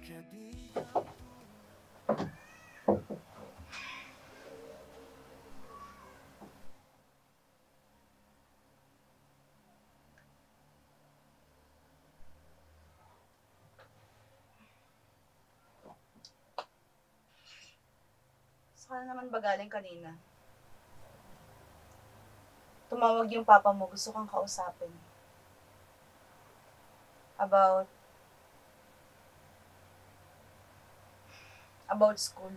Saan naman ba galing kanina? Tumawag yung papa mo, gusto kang kausapin. About school.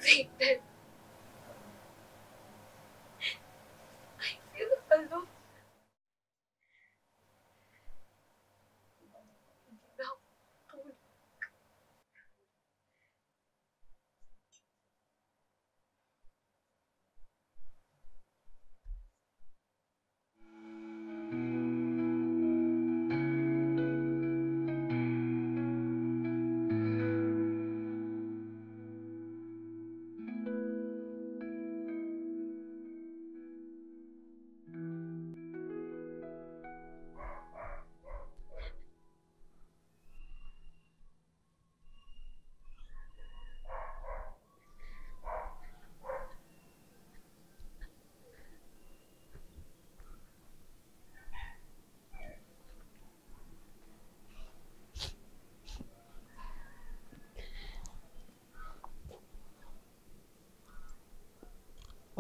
Fated. I feel alone. Hindi na ako tulog.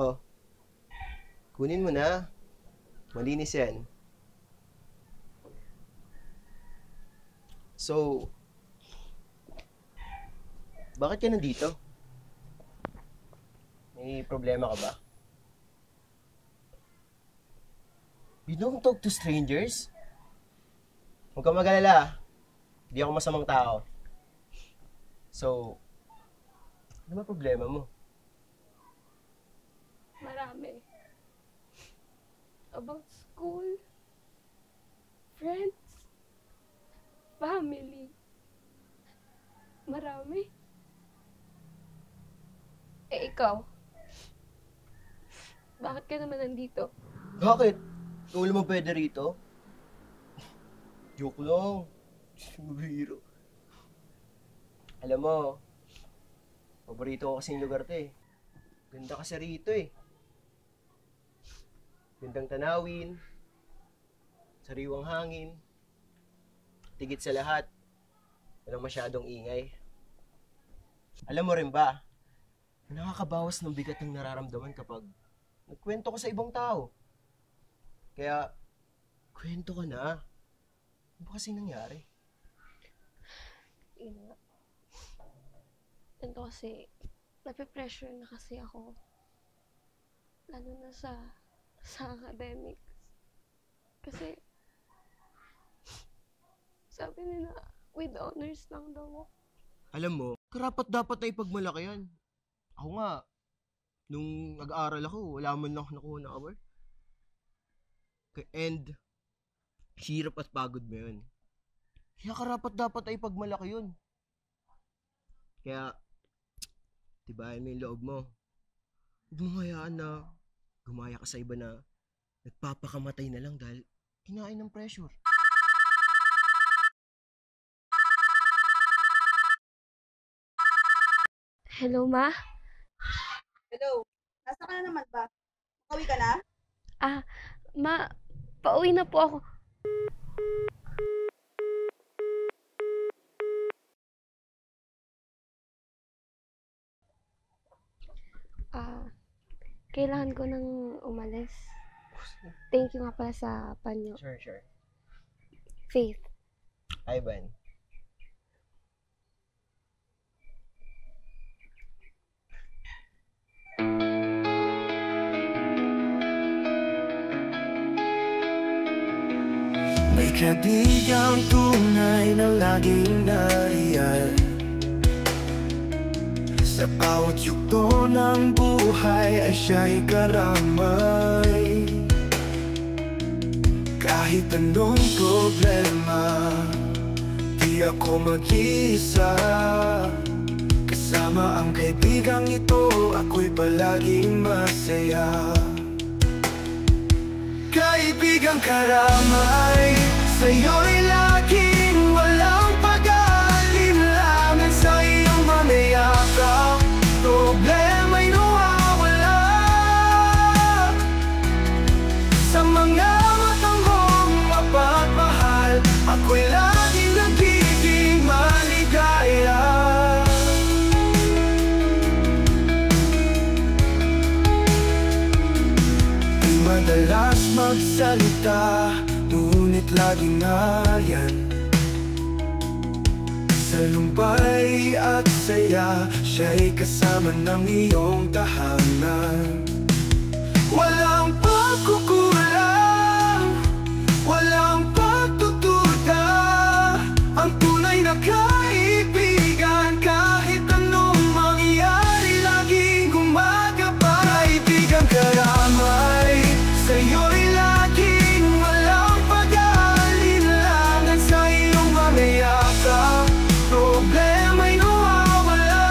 Oh, kunin mo na. Malinis yan. So, bakit ka nandito? May problema ka ba? You don't talk to strangers? Huwag kang mag-alala. Hindi ako masamang tao. So, ano ba problema mo? Marami. About school, friends, family. Marami. Eh, ikaw? Bakit ka naman nandito? Bakit? Ikaw mo pwede rito? Joke lang. Biro. Alam mo, paborito ko kasing lugar to eh. Ganda kasi rito eh. Gandang tanawin, sariwang hangin, tigit sa lahat, walang masyadong ingay. Alam mo rin ba, nakakabawas ng bigat ng nararamdaman kapag nagkwento ko sa ibang tao. Kaya, kwento ka na. Ano ba kasing nangyari? Ganito kasi, nape-pressure na kasi ako. Lalo na sa academics. Kasi, sabi nila, with honors lang daw ako. Alam mo, karapat dapat na ipagmalaki yan. Ako nga, nung nag-aaral ako, wala man lang ako nakuha na award. And, hirap at pagod mo yun. Kaya karapat dapat ay ipagmalaki yun. Kaya, tibayan mo yung loob mo. Huwag mo hayaan na gumaya ka sa iba na nagpapakamatay na lang dahil kinain ng pressure. Hello, Ma? Hello? Nasa ka na naman ba? Makauwi ka na? Ma, pauwi na po ako. Kailangan ko nang umalis. Thank you nga pala sa panyo. Sure. Faith. Ivan. May kaibigang tunay na laging nariyan sa bawat yugto ng buhay ay siya'y karamay. Kahit anong problema, di ako mag-iisa. Kasama ang kaibigang ito, ako'y palaging masaya. Kaibigang karamay, sa'yo'y laging walang pag-aalinlangan. Sa iyong mamayakap, problema'y nawawala. Sa mga matang mong mapagmahal, ako'y laging nagiging maligaya. Di madalas magsalita, ngunit laging nariyan. Sa lumbay at saya, siya'y kasama ng iyong tahanan. Walang pagkukulang, walang pagtutuda, ang tunay na kaibigan. Kahit anong mangyari, laging gumagabay. Kaibigang karamay, sa'yo'y laging walang pag-aalinlangan. Sa iyong mamayakap, problema'y nawawala.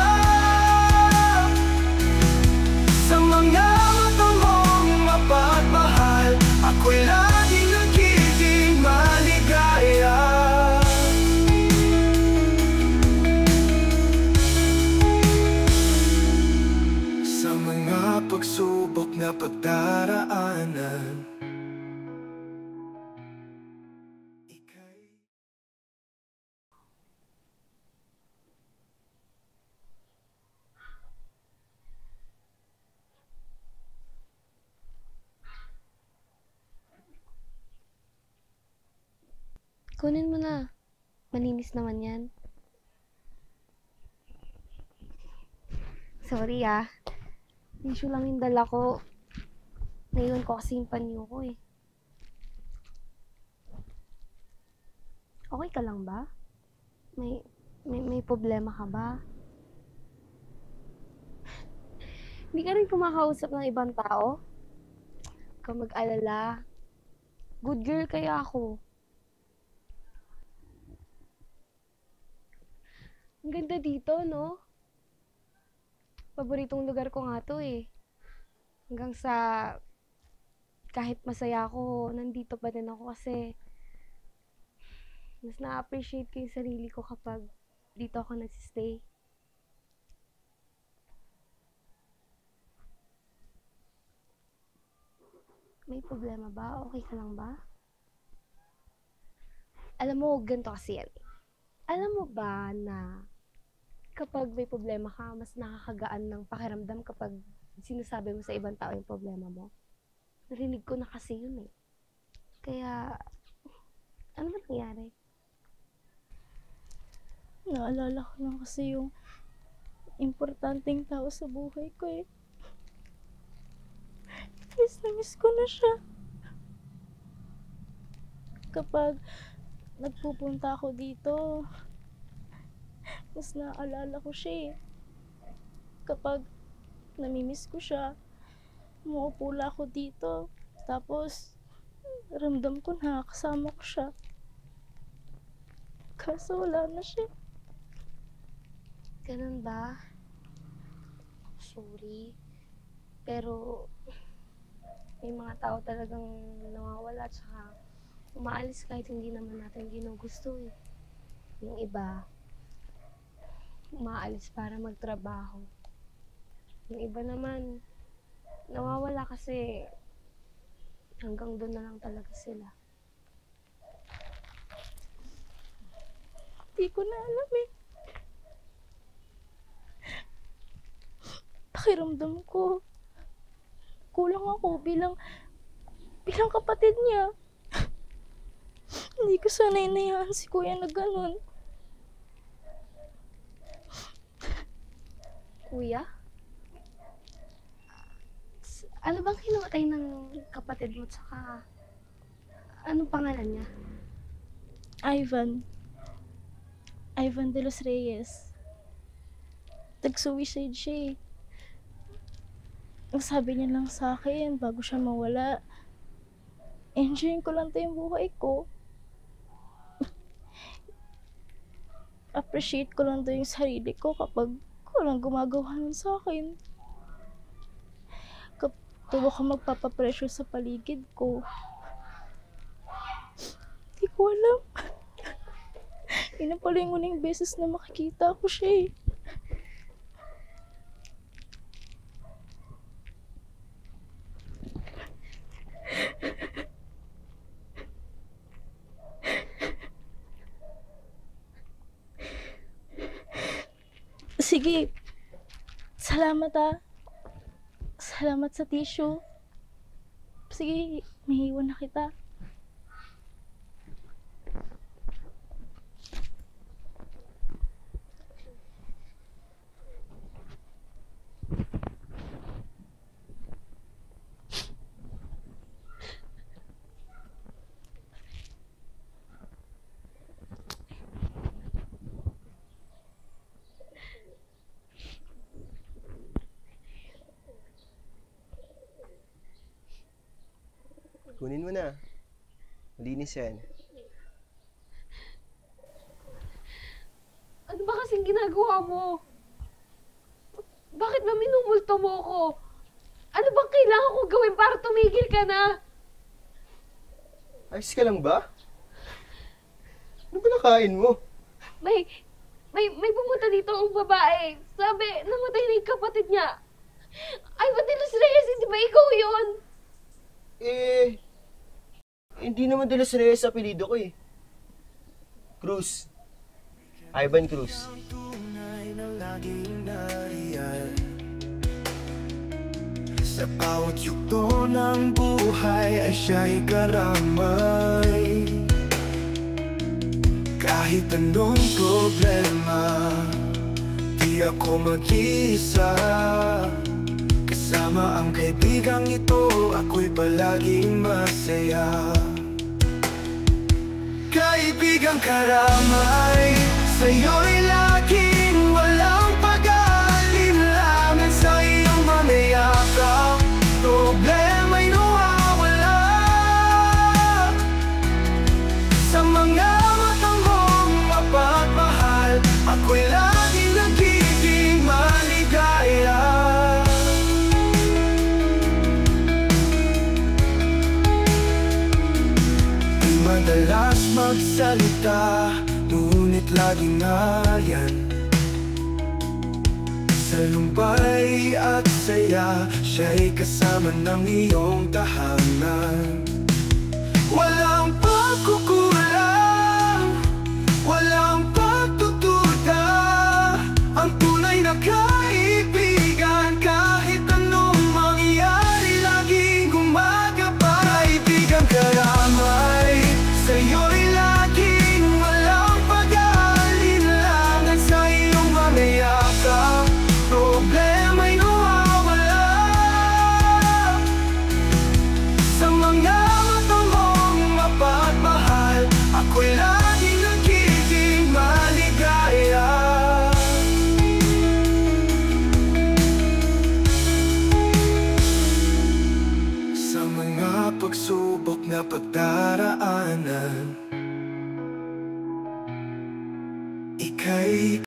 Sa mga matang mong mapagmahal, ako'y laging nagiging maligaya. Sa mga pagsubok na pagdaraanan, ika'y Kunin mo na. Malinis naman yan. Sorry Tissue lang yung dala ko. Naiwan ko kasi yung panyo ko eh. Okay ka lang ba? May problema ka ba? Hindi ka rin kumakausap ng ibang tao? Huwag kang mag-alala. Good girl kaya ako. Ang ganda dito, no? Paboritong lugar ko nga to eh. Hanggang sa kahit masaya ako, nandito pa din ako kasi mas na-appreciate ko yung sarili ko kapag dito ako nagsistay. May problema ba? Okay ka lang ba? Alam mo, ganito kasi yan. Alam mo ba na kapag may problema ka, mas nakakagaan ng pakiramdam kapag sinasabi mo sa ibang tao yung problema mo? Narinig ko na kasi yun eh. Kaya, ano ba nangyari? Naalala ko lang kasi yung importanteng tao sa buhay ko eh. Miss na miss ko na siya. Kapag nagpupunta ako dito, mas naaalala ko siya eh. Kapag namimiss ko siya, umuupo lang ako dito. Tapos, ramdam ko na kasama ko siya. Kaso wala na siya. Ganun ba? Sorry. Pero, may mga tao talagang nawawala at saka umaalis kahit hindi naman natin ginugusto eh. Yung iba, umaalis para magtrabaho. Yung iba naman, nawawala kasi hanggang doon na lang talaga sila. Hindi ko na alam eh. Pakiramdam ko, kulang ako bilang kapatid niya. Hindi ko sana inayaan si kuya na ganun. Kuya? Ano bang hinumatay ng kapatid mo? Tsaka, anong pangalan niya? Ivan. Ivan de los Reyes. Nag-suicide siya eh. Ang sabi niya lang sa akin bago siya mawala, enjoyin ko lang to yung buhay ko. Appreciate ko lang to yung sarili ko kapag walang gumagawa nun sa akin. Kapag ako magpapapressure sa paligid ko, hindi ko alam. Yun na pala yung uling beses na makikita ko siya eh. Sige. Salamat ah. Salamat sa tissue. Sige, may iwan na kita. Kunin mo na. Malinis yan. Ano ba kasing ginagawa mo? Bakit ba minumulto mo ko? Ano bang kailangan ko gawin para tumigil ka na? Ayos ka lang ba? Ano ba nakain mo? May pumunta dito ang babae. Sabi, namatay na yung kapatid niya. Ay, ba't de los Reyes? Hindi ba ikaw yun? Hindi naman de los Reyes apelido ko eh. Cruz. Ivan Cruz. Tunay na laging nariyan sa bawat yugto ng buhay ay siya'y karamay. Kahit anong problema, di ako mag-isa. Kasama ang kaibigang ito, ako'y palaging masaya. Kaibigang karamay, sa'yo'y laging walang pag-aalinlangan. Sa iyong mamayakap, problema'y nawawala. Sa mga matang mong mapagmahal, ako'y laging nagiging maligaya. Di madalas magsalita, ngunit laging nariyan. Sa lumbay at saya, siya'y kasama ng iyong tahanan. Walang pagkukulang, walang pagtutuda, ang tunay na kaibigan. Kahit anong mangyari, laging gumagabay. Kaibigang karamay, sa'yo'y laging walang pag-aalinlangan. Sa iyong mamayakap, problema'y nawawala. Sa mga matang mong mapagmahal, ako'y laging nagiging maligaya. Sa mga pagsubok na pagdaraanan, ika'y